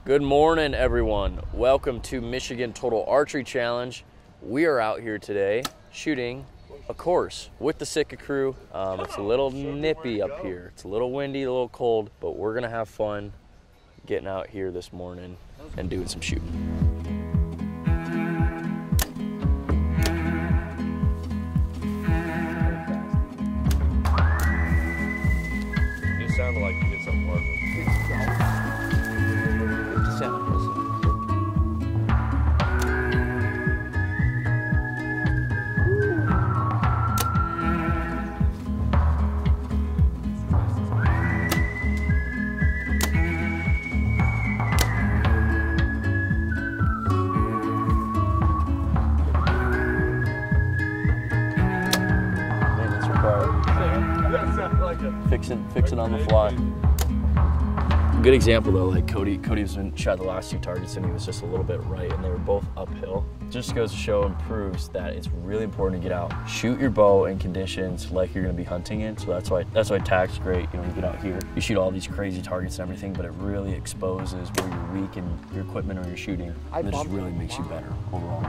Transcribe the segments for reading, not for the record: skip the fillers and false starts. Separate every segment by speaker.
Speaker 1: Good morning, everyone. Welcome to Michigan Total Archery Challenge. We are out here today shooting a course with the Sitka crew. It's a little nippy up here. It's a little windy, a little cold, but we're gonna have fun getting out here this morning and doing some shooting.
Speaker 2: It sounded like you hit something hard.
Speaker 1: Fixing on the fly. Good example though, like Cody's been shot the last two targets and he was just a little bit right and they were both uphill. Just goes to show and proves that it's really important to get out. Shoot your bow in conditions like you're gonna be hunting in. So that's why tac's great. You know, you get out here, you shoot all these crazy targets and everything, but it really exposes where you're weak in your equipment or your shooting. And it just really makes you better overall.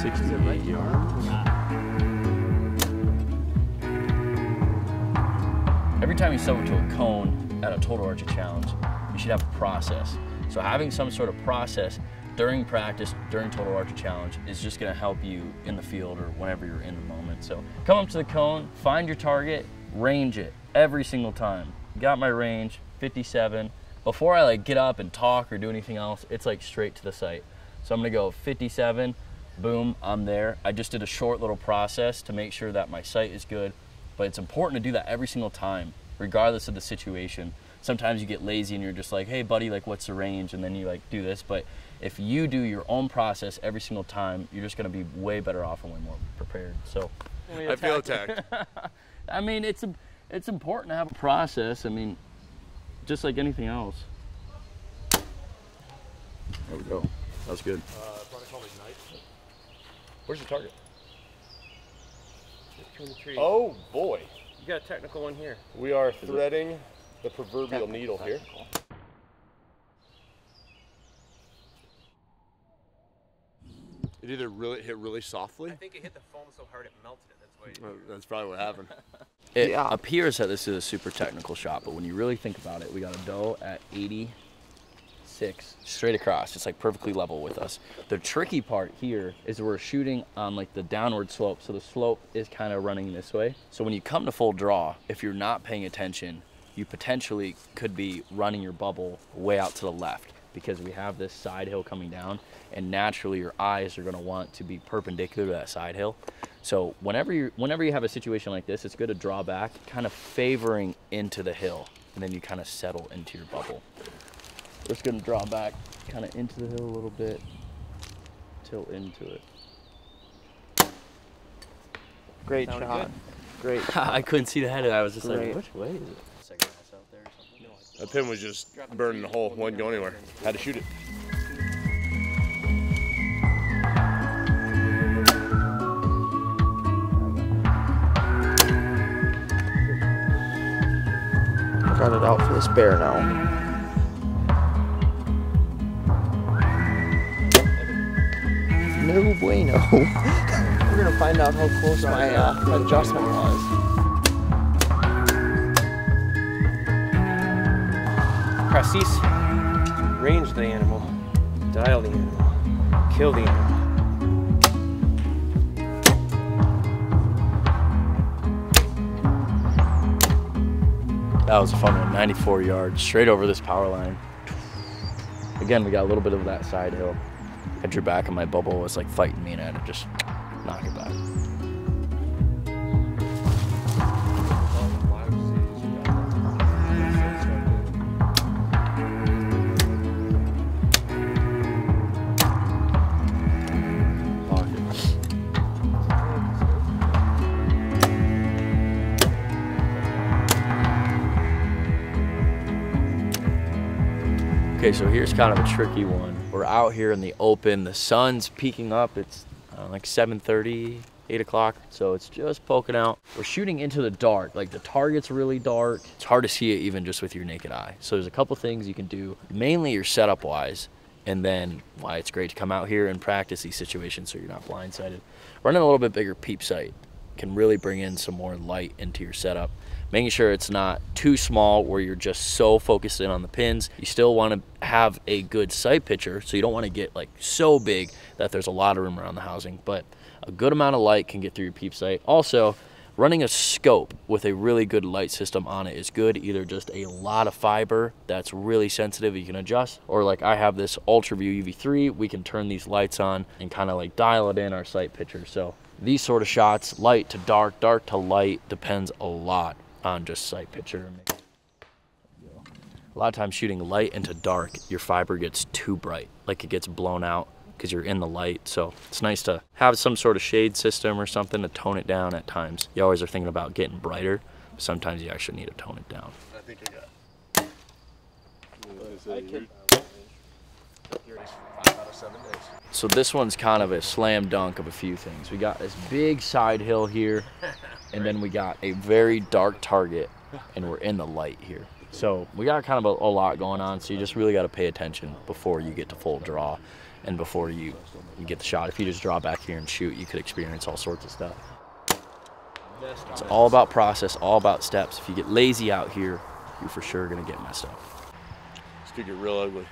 Speaker 1: 68 yards. Every time you stumble to a cone at a Total Archery Challenge, you should have a process. So having some sort of process during practice, during Total Archery Challenge, is just gonna help you in the field or whenever you're in the moment. So come up to the cone, find your target, range it every single time. Got my range, 57. Before I get up and talk or do anything else, it's straight to the sight. So I'm gonna go 57, boom, I'm there. I just did a short little process to make sure that my sight is good. But it's important to do that every single time, regardless of the situation. Sometimes you get lazy and you're just like, hey buddy, what's the range? And then you do this. But if you do your own process every single time, you're just gonna be way better off and way more prepared. So
Speaker 2: I feel attacked.
Speaker 1: I mean, it's important to have a process. I mean, just like anything else. There we go. That was good.
Speaker 2: Where's the target?
Speaker 3: Between the trees.
Speaker 2: Oh boy.
Speaker 3: You got a technical one here.
Speaker 2: We are threading the proverbial needle here. It either hit really softly.
Speaker 3: I think it hit the foam so hard it melted it. That's why.
Speaker 2: That's probably what happened.
Speaker 1: It appears that this is a super technical shot, but when you really think about it, we got a doe at 86 straight across, just perfectly level with us. The tricky part here is we're shooting on the downward slope, so the slope is kind of running this way. So when you come to full draw, if you're not paying attention, you potentially could be running your bubble way out to the left because we have this side hill coming down, and naturally your eyes are going to want to be perpendicular to that side hill. So whenever you have a situation like this, it's good to draw back, kind of favoring into the hill, and then you kind of settle into your bubble. We're just gonna draw back kind of into the hill a little bit, tilt into it.
Speaker 4: Great shot.
Speaker 3: Good.
Speaker 4: Great.
Speaker 1: I couldn't see the head, I was just
Speaker 4: Great.
Speaker 1: which way is it? Second house out there or something?
Speaker 2: That pin was just burning the hole, wasn't going anywhere. Had to shoot it.
Speaker 4: Got it out for this bear now. No bueno. We're gonna find out how close my adjustment was.
Speaker 3: Precis. Range the animal. Dial the animal. Kill the animal.
Speaker 1: That was a fun one, 94 yards, straight over this power line. Again, we got a little bit of that side hill. I drew back and my bubble was fighting me and I had to just knock it back. Okay, so here's kind of a tricky one. We're out here in the open, the sun's peeking up, it's like 7:30, 8 o'clock, so it's just poking out. We're shooting into the dark, like the target's really dark. It's hard to see it even just with your naked eye. So there's a couple things you can do, mainly your setup wise, and then why it's great to come out here and practice these situations so you're not blindsided. Running a little bit bigger peep sight can really bring in some more light into your setup. Making sure it's not too small where you're just so focused in on the pins. You still want to have a good sight picture, so you don't want to get like so big that there's a lot of room around the housing, but a good amount of light can get through your peep sight. Also, running a scope with a really good light system on it is good. Either just a lot of fiber that's really sensitive you can adjust, or like I have this UltraView UV3, we can turn these lights on and kind of like dial it in our sight picture. So these sort of shots, light to dark, dark to light, depends a lot on just sight picture. A lot of times shooting light into dark, your fiber gets too bright, like it gets blown out because you're in the light. So it's nice to have some sort of shade system or something to tone it down at times. You always are thinking about getting brighter, but sometimes you actually need to tone it down.
Speaker 2: I think I got 5 out of 7 days.
Speaker 1: So this one's kind of a slam dunk of a few things. We got this big side hill here, and then we got a very dark target, and we're in the light here. So we got kind of a lot going on, so you just really got to pay attention before you get to full draw and before you get the shot. If you just draw back here and shoot, you could experience all sorts of stuff. It's all about process, all about steps. If you get lazy out here, you're for sure going to get messed up.
Speaker 2: This could get real ugly.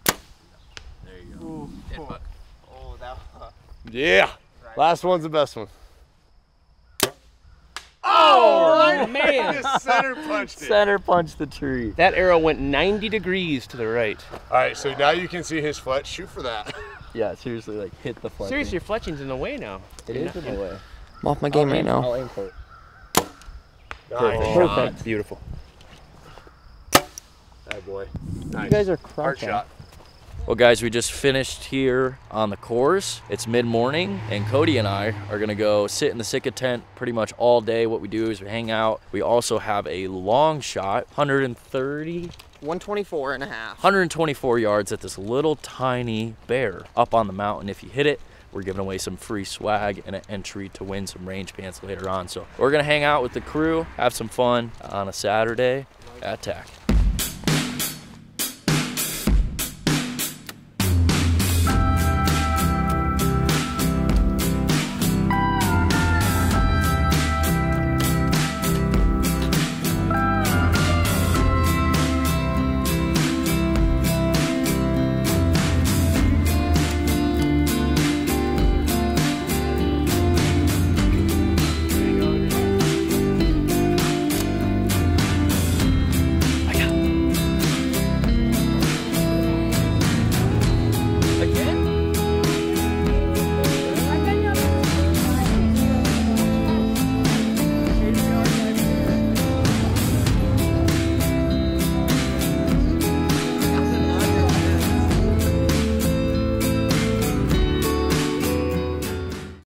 Speaker 1: There you go.
Speaker 4: Oh, that
Speaker 2: Yeah. Last one's the best one.
Speaker 3: Oh, man.
Speaker 2: Just center punched it.
Speaker 1: Center punch the tree.
Speaker 3: That arrow went 90 degrees to the right.
Speaker 2: All right, so now you can see his fletch. Shoot for that.
Speaker 1: Yeah, seriously, like hit the fletch.
Speaker 3: Seriously, your fletching's in the way now.
Speaker 1: It is in the way.
Speaker 4: I'm off my game right now.
Speaker 1: I'll aim for it.
Speaker 2: Nice.
Speaker 3: Perfect. Beautiful.
Speaker 2: That boy. Nice.
Speaker 4: You guys are
Speaker 2: Hard
Speaker 4: crushing.
Speaker 2: shot.
Speaker 1: Well guys, we just finished here on the course. It's mid-morning and Cody and I are gonna go sit in the Sitka tent pretty much all day. What we do is we hang out. We also have a long shot,
Speaker 4: 124 and a half.
Speaker 1: 124 yards at this little tiny bear up on the mountain. If you hit it, we're giving away some free swag and an entry to win some range pants later on. So we're gonna hang out with the crew, have some fun on a Saturday at TAC.